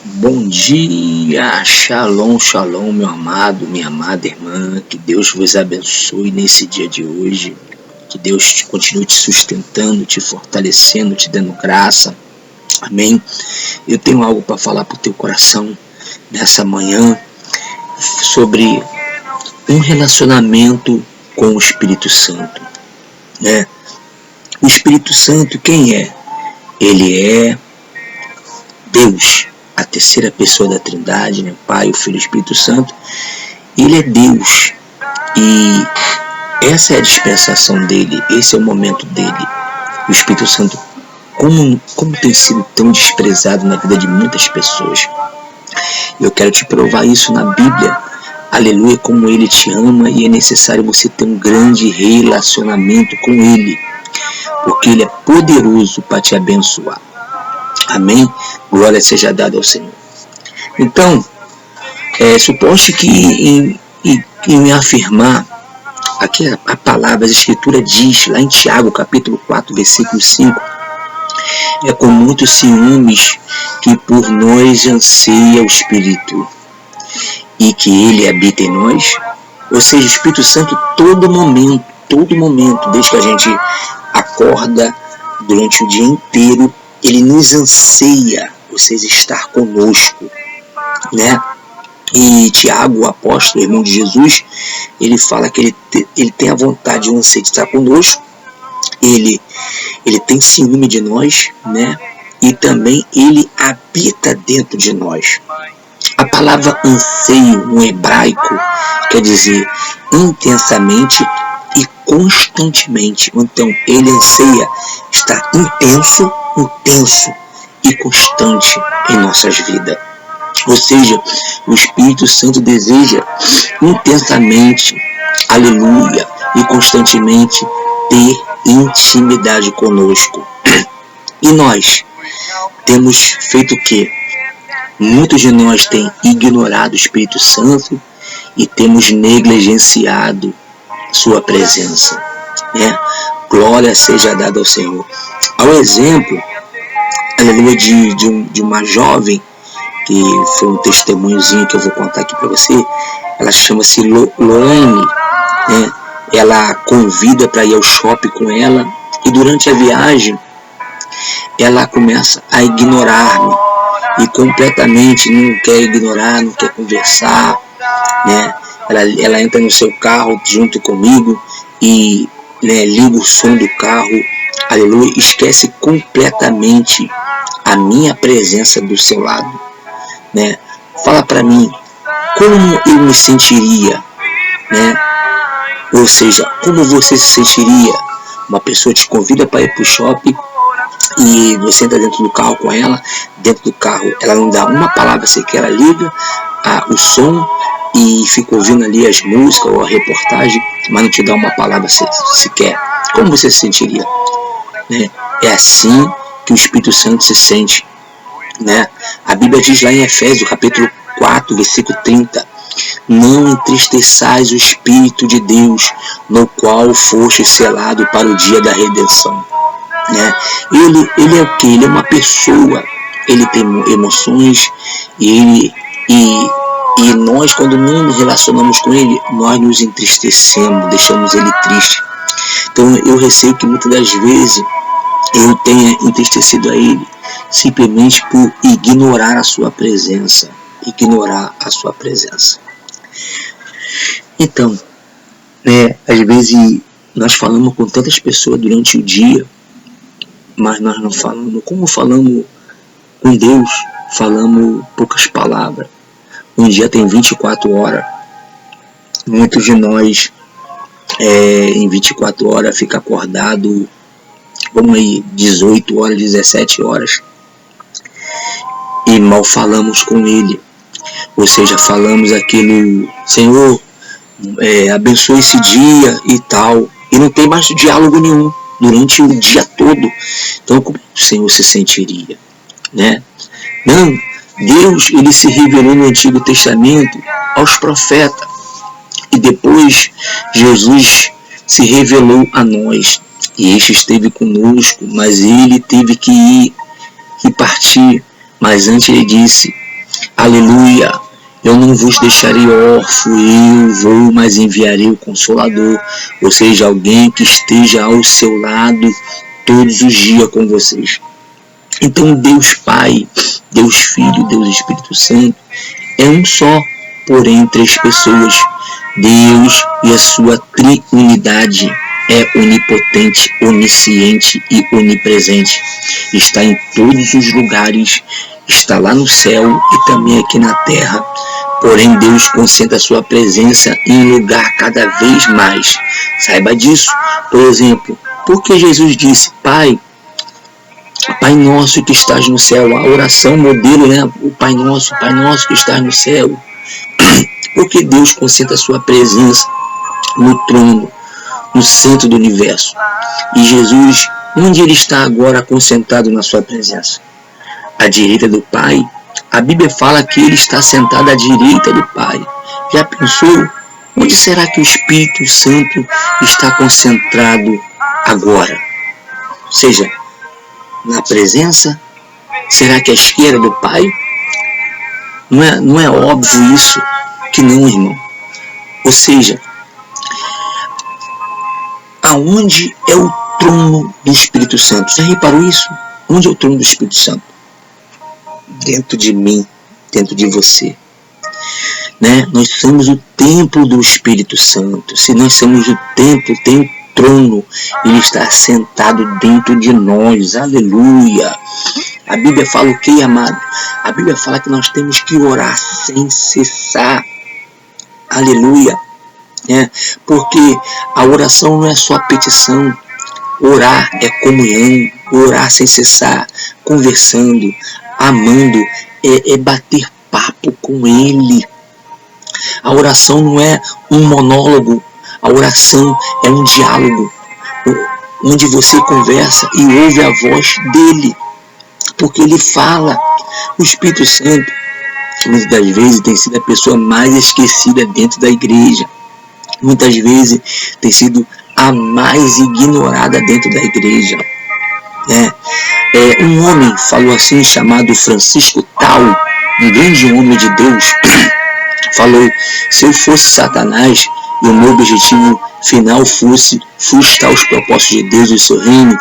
Bom dia, shalom, shalom, meu amado, minha amada irmã, que Deus vos abençoe nesse dia de hoje, que Deus continue te sustentando, te fortalecendo, te dando graça, amém? Eu tenho algo para falar para o teu coração nessa manhã, sobre um relacionamento com o Espírito Santo, né? O Espírito Santo, quem é? Ele é Deus, a terceira pessoa da Trindade, né? Pai, o Filho e o Espírito Santo. Ele é Deus e essa é a dispensação dele, esse é o momento dele. O Espírito Santo, como tem sido tão desprezado na vida de muitas pessoas. Eu quero te provar isso na Bíblia. Aleluia, como ele te ama, e é necessário você ter um grande relacionamento com ele, porque ele é poderoso para te abençoar. Amém? Glória seja dada ao Senhor. Então, suposto que em afirmar, aqui a palavra, a Escritura diz, lá em Tiago, capítulo 4, versículo 5, é com muitos ciúmes que por nós anseia o Espírito, e que ele habita em nós. Ou seja, o Espírito Santo todo momento, desde que a gente acorda durante o dia inteiro, ele nos anseia, ou seja, estar conosco, né? E Tiago, o apóstolo, irmão de Jesus, ele fala que ele tem a vontade e o anseio de estar conosco, ele tem ciúme de nós, né? E também ele habita dentro de nós. A palavra anseio no hebraico quer dizer intensamente e constantemente. Então ele anseia estar intenso e constante em nossas vidas. Ou seja, o Espírito Santo deseja intensamente, aleluia, e constantemente ter intimidade conosco. E nós temos feito o quê? Muitos de nós têm ignorado o Espírito Santo e temos negligenciado sua presença, né? Glória seja dada ao Senhor. Ao exemplo, aleluia, de uma jovem, que foi um testemunhozinho que eu vou contar aqui para você. Ela chama-se Loane, né? Ela convida para ir ao shopping com ela, e durante a viagem ela começa a ignorar-me, e completamente não quer ignorar, não quer conversar, né? Ela entra no seu carro junto comigo e, né, liga o som do carro, aleluia, esquece completamente a minha presença do seu lado, né? Fala para mim, como eu me sentiria, né? Ou seja, como você se sentiria? Uma pessoa te convida para ir para o shopping e você entra dentro do carro com ela, dentro do carro ela não dá uma palavra sequer, ela liga o som e fica ouvindo ali as músicas ou a reportagem, mas não te dá uma palavra sequer. Como você se sentiria? Né? É assim que o Espírito Santo se sente, né? A Bíblia diz lá em Efésios, capítulo 4, versículo 30, não entristeçais o Espírito de Deus, no qual foste selado para o dia da redenção, né? Ele é o que? Ele é uma pessoa, ele tem emoções, e nós, quando não nos relacionamos com ele, nós nos entristecemos, deixamos ele triste. Então eu receio que muitas das vezes eu tenha entristecido a ele simplesmente por ignorar a sua presença. Então, né, às vezes nós falamos com tantas pessoas durante o dia, mas nós não falamos, como falamos com Deus, falamos poucas palavras. Um dia tem 24 horas. Muitos de nós, em 24 horas, fica acordado, vamos aí, 18 horas, 17 horas. E mal falamos com ele. Ou seja, falamos aquilo, Senhor, abençoe esse dia e tal. E não tem mais diálogo nenhum durante o dia todo. Então, como o Senhor se sentiria, né? Não, Deus, ele se revelou no Antigo Testamento aos profetas. E depois, Jesus se revelou a nós. E este esteve conosco, mas ele teve que ir e partir. Mas antes ele disse, Aleluia. Eu não vos deixarei órfão, eu vou, mas enviarei o Consolador, ou seja, alguém que esteja ao seu lado todos os dias com vocês. Então Deus Pai, Deus Filho, Deus Espírito Santo é um só, porém três pessoas. Deus e a sua triunidade é onipotente, onisciente e onipresente. Está em todos os lugares, está lá no céu e também aqui na terra. Porém, Deus concentra a sua presença em um lugar cada vez mais. Saiba disso. Por exemplo, porque Jesus disse, Pai nosso que estás no céu, a oração modelo, né? O Pai nosso que estás no céu. Porque Deus concentra a sua presença no trono, no centro do universo. E Jesus, onde ele está agora concentrado na sua presença? À direita do Pai. A Bíblia fala que ele está sentado à direita do Pai. Já pensou? Onde será que o Espírito Santo está concentrado agora? Ou seja, na presença? Será que à esquerda do Pai? Não é óbvio isso? Que não, irmão. Ou seja, aonde é o trono do Espírito Santo? Já reparou isso? Onde é o trono do Espírito Santo? Dentro de mim, dentro de você. Né? Nós somos o templo do Espírito Santo. Se nós somos o templo, tem o trono. Ele está sentado dentro de nós. Aleluia. A Bíblia fala o que, amado? A Bíblia fala que nós temos que orar sem cessar. Aleluia. Porque a oração não é só petição. Orar é comunhão. Orar sem cessar, conversando, amando, é bater papo com Ele. A oração não é um monólogo. A oração é um diálogo, onde você conversa e ouve a voz dele, porque ele fala. O Espírito Santo, muitas das vezes, tem sido a pessoa mais esquecida dentro da igreja. Muitas vezes tem sido a mais ignorada dentro da igreja. Um homem falou assim, chamado Francisco Tal, um grande homem de Deus, falou: se eu fosse Satanás e o meu objetivo final fosse frustrar os propósitos de Deus e o seu reino,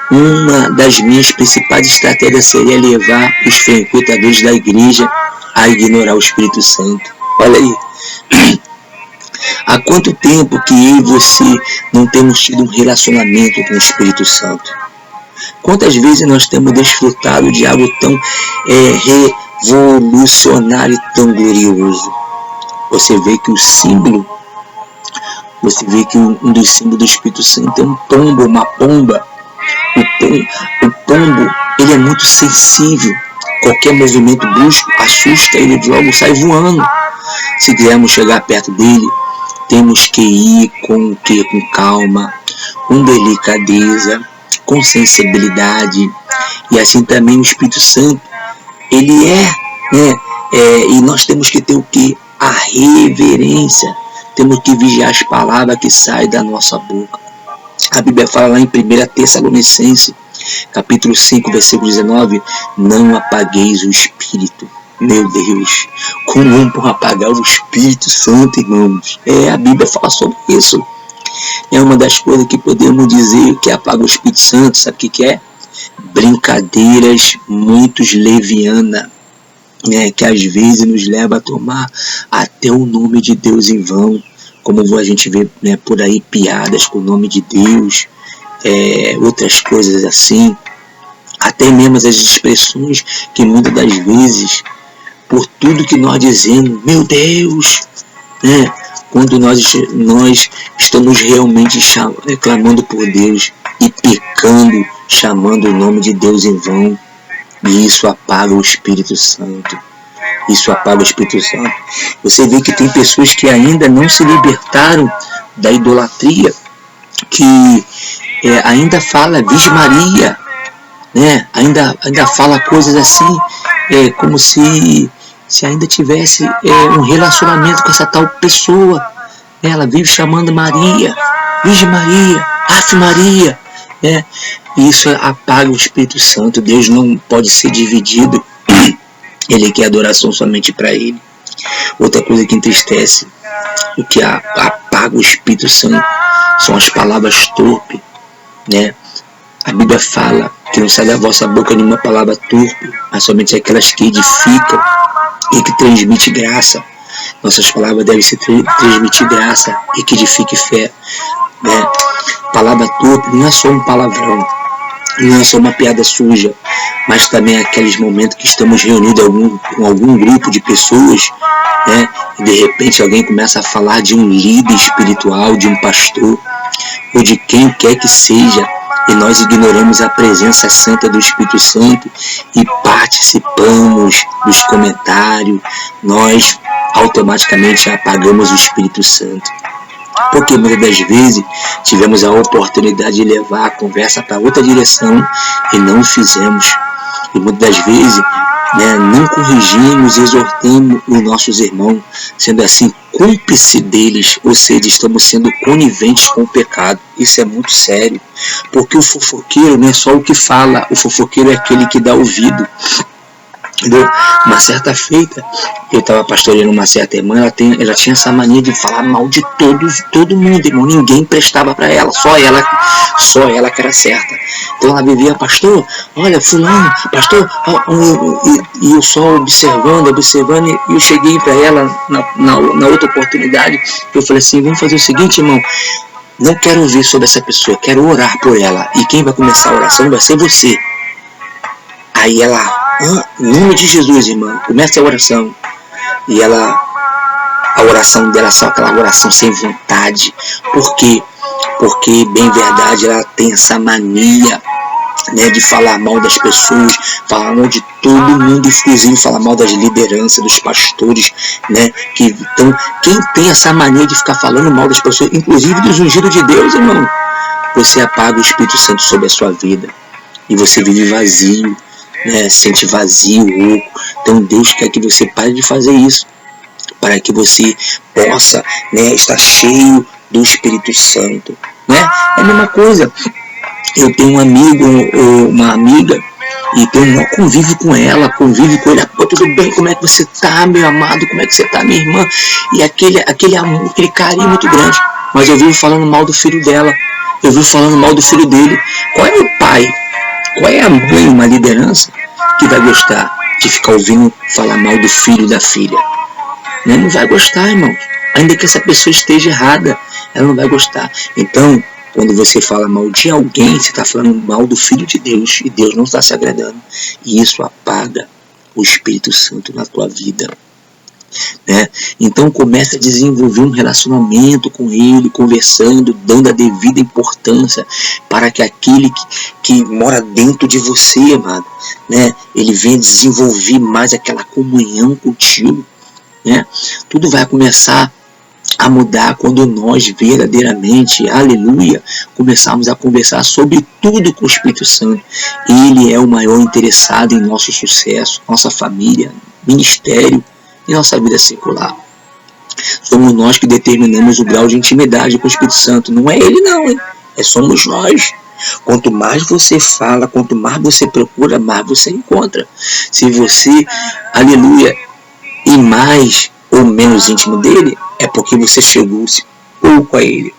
uma das minhas principais estratégias seria levar os frequentadores da igreja a ignorar o Espírito Santo. Olha aí. Há quanto tempo que eu e você não temos tido um relacionamento com o Espírito Santo? Quantas vezes nós temos desfrutado de algo tão revolucionário e tão glorioso? Você vê que um dos símbolos do Espírito Santo é um pombo, uma pomba. O pombo, ele é muito sensível. Qualquer movimento brusco assusta ele, logo sai voando. Se quisermos chegar perto dele, temos que ir com calma, com delicadeza, com sensibilidade. E assim também o Espírito Santo, ele e nós temos que ter o que? A reverência. Temos que vigiar as palavras que saem da nossa boca. A Bíblia fala lá em 1 Tessalonicenses, capítulo 5, versículo 19, não apagueis o Espírito. Meu Deus, como vamos apagar o Espírito Santo, irmãos? A Bíblia fala sobre isso. É uma das coisas que podemos dizer que apaga o Espírito Santo. Sabe o que é? Brincadeiras muito levianas, que às vezes nos leva a tomar até o nome de Deus em vão. Como a gente vê por aí piadas com o nome de Deus, outras coisas assim. Até mesmo as expressões que muitas das vezes, por tudo que nós dizemos, meu Deus, quando nós estamos realmente clamando por Deus e pecando, chamando o nome de Deus em vão, e isso apaga o Espírito Santo. Isso apaga o Espírito Santo. Você vê que tem pessoas que ainda não se libertaram da idolatria, que ainda fala Virgem Maria, ainda fala coisas assim, como se ainda tivesse um relacionamento com essa tal pessoa. Ela vive chamando Maria, Virgem Maria, Ave Maria. Isso apaga o Espírito Santo. Deus não pode ser dividido Ele quer adoração somente para Ele. Outra coisa que entristece, o que apaga o Espírito Santo, são as palavras torpes, né? A Bíblia fala que não sai da vossa boca nenhuma palavra torpe, mas somente aquelas que edificam e que transmitem graça. Nossas palavras devem ser transmitir graça e que edifique fé, né? Palavra torpe não é só um palavrão, não é só uma piada suja, mas também aqueles momentos que estamos reunidos com algum grupo de pessoas, né? E de repente alguém começa a falar de um líder espiritual, de um pastor, ou de quem quer que seja, e nós ignoramos a presença santa do Espírito Santo e participamos dos comentários, nós automaticamente apagamos o Espírito Santo. Porque muitas das vezes tivemos a oportunidade de levar a conversa para outra direção e não fizemos. E muitas das vezes, né, não corrigimos, exortamos os nossos irmãos, sendo assim cúmplice deles, ou seja, estamos sendo coniventes com o pecado. Isso é muito sério, porque o fofoqueiro não é só o que fala, o fofoqueiro é aquele que dá ouvido. Entendeu? Uma certa feita, eu estava pastoreando uma certa irmã, ela tinha essa mania de falar mal de todo mundo, irmão. Ninguém prestava para ela, só ela que era certa. Então ela vivia, pastor, olha, fulano, pastor, e eu só observando, e eu cheguei para ela na outra oportunidade, eu falei assim, vamos fazer o seguinte, irmão, não quero ouvir sobre essa pessoa, quero orar por ela, e quem vai começar a oração vai ser você. Aí ela, em nome de Jesus, irmã, começa a oração. E a oração dela é só aquela oração sem vontade. Por quê? Porque, bem verdade, ela tem essa mania, né, de falar mal das pessoas, falar mal de todo mundo, inclusive falar mal das lideranças, dos pastores, né? Então, quem tem essa mania de ficar falando mal das pessoas, inclusive dos ungidos de Deus, irmão, você apaga o Espírito Santo sobre a sua vida. E você vive vazio. Sente vazio, oco. Então Deus quer que você pare de fazer isso, para que você possa, né, estar cheio do Espírito Santo, né? É a mesma coisa. Eu tenho um amigo ou uma amiga e tenho um convívio com ela, pô, tudo bem, como é que você tá, meu amado, como é que você tá, minha irmã? E aquele amor, aquele carinho muito grande, mas eu vivo falando mal do filho dela, eu vivo falando mal do filho dele. Qual é o pai? Qual é a mãe, uma liderança, que vai gostar de ficar ouvindo falar mal do filho da filha? Né? Não vai gostar, irmãos. Ainda que essa pessoa esteja errada, ela não vai gostar. Então, quando você fala mal de alguém, você está falando mal do Filho de Deus, e Deus não está se agradando. E isso apaga o Espírito Santo na tua vida. Né? Então comece a desenvolver um relacionamento com ele, conversando, dando a devida importância para que aquele que mora dentro de você, amado, né, ele venha desenvolver mais aquela comunhão contigo, né? Tudo vai começar a mudar quando nós verdadeiramente, aleluia, começarmos a conversar sobre tudo com o Espírito Santo. Ele é o maior interessado em nosso sucesso, nossa família, ministério e nossa vida secular. Somos nós que determinamos o grau de intimidade com o Espírito Santo. Não é ele não, hein? Somos nós. Quanto mais você fala, quanto mais você procura, mais você encontra. Se você, aleluia, e mais ou menos íntimo dele, é porque você chegou-se pouco a ele.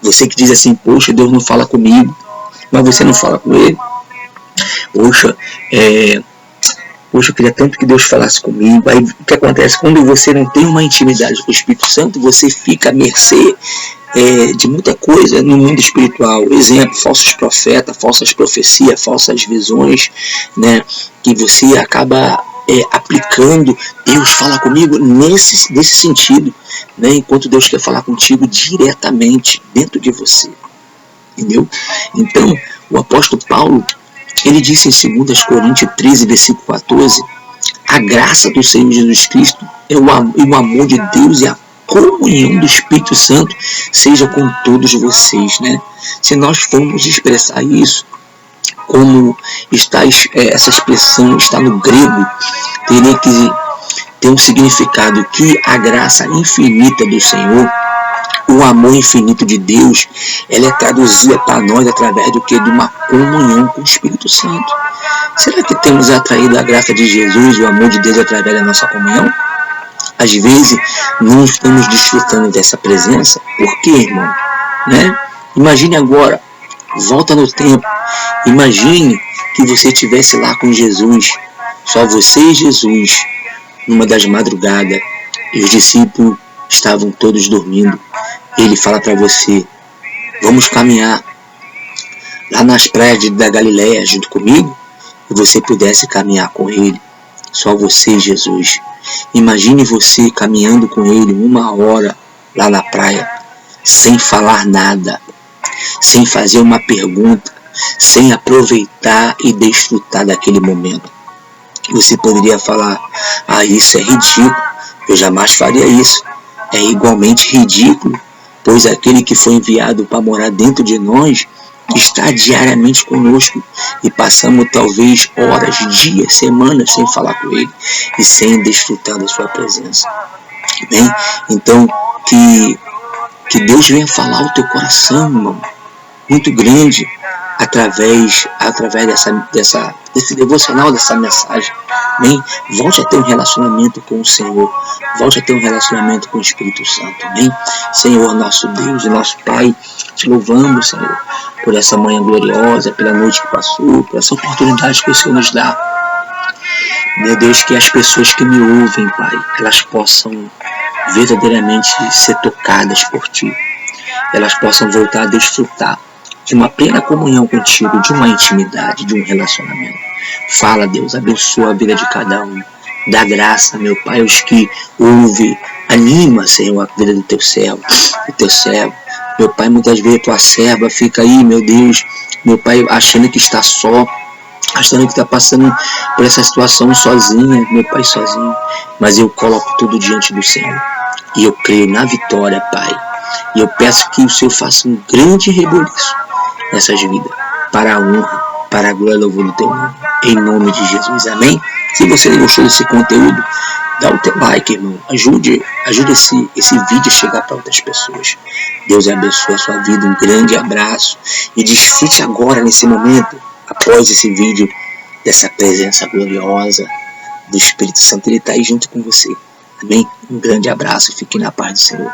Você que diz assim, poxa, Deus não fala comigo, mas você não fala com ele. Poxa, eu queria tanto que Deus falasse comigo. Aí o que acontece? Quando você não tem uma intimidade com o Espírito Santo, você fica à mercê de muita coisa no mundo espiritual. Exemplo, falsos profetas, falsas profecias, falsas visões, né, que você acaba aplicando. Deus fala comigo nesse sentido, né, enquanto Deus quer falar contigo diretamente dentro de você. Entendeu? Então, o apóstolo Paulo, ele disse em 2 Coríntios 13, versículo 14, a graça do Senhor Jesus Cristo é o amor de Deus e a comunhão do Espírito Santo seja com todos vocês, né? Se nós formos expressar isso, como está essa expressão está no grego, teria que ter um significado que a graça infinita do Senhor o amor infinito de Deus, ela é traduzida para nós através do que? De uma comunhão com o Espírito Santo. Será que temos atraído a graça de Jesus, o amor de Deus através da nossa comunhão? Às vezes não estamos desfrutando dessa presença. Por quê, irmão? Né? Imagine agora, volta no tempo. Imagine que você estivesse lá com Jesus, só você e Jesus, numa das madrugadas, e os discípulos estavam todos dormindo. Ele fala para você: vamos caminhar lá nas praias da Galileia junto comigo, e você pudesse caminhar com ele, só você e Jesus. Imagine você caminhando com ele 1 hora lá na praia, sem falar nada, sem fazer uma pergunta, sem aproveitar e desfrutar daquele momento. Você poderia falar: ah, isso é ridículo, eu jamais faria isso. É igualmente ridículo, pois aquele que foi enviado para morar dentro de nós está diariamente conosco e passamos talvez horas, dias, semanas sem falar com ele e sem desfrutar da sua presença. Bem, então que Deus venha falar ao teu coração, irmão, muito grande, através desse devocional, dessa mensagem. Bem, volte a ter um relacionamento com o Senhor, volte a ter um relacionamento com o Espírito Santo. Bem, Senhor, nosso Deus e nosso Pai, te louvamos, Senhor, por essa manhã gloriosa, pela noite que passou, por essa oportunidade que o Senhor nos dá. Meu Deus, que as pessoas que me ouvem, Pai, elas possam verdadeiramente ser tocadas por Ti, elas possam voltar a desfrutar de uma plena comunhão contigo, de uma intimidade, de um relacionamento. Fala, Deus, abençoa a vida de cada um. Dá graça, meu Pai, aos que ouvem. Anima, Senhor, a vida do teu servo, Meu Pai, muitas vezes tua serva fica aí, meu Deus, meu Pai, achando que está só, achando que está passando por essa situação sozinha, meu Pai, sozinho. Mas eu coloco tudo diante do Senhor. E eu creio na vitória, Pai. E eu peço que o Senhor faça um grande reboliço nessas vidas, para a honra, para a glória e louvor do teu nome, em nome de Jesus, amém? Se você gostou desse conteúdo, dá o teu like, irmão, ajude esse vídeo a chegar para outras pessoas. Deus abençoe a sua vida, um grande abraço, e desfrute agora, nesse momento, após esse vídeo, dessa presença gloriosa do Espírito Santo. Ele está aí junto com você, amém? Um grande abraço e fique na paz do Senhor.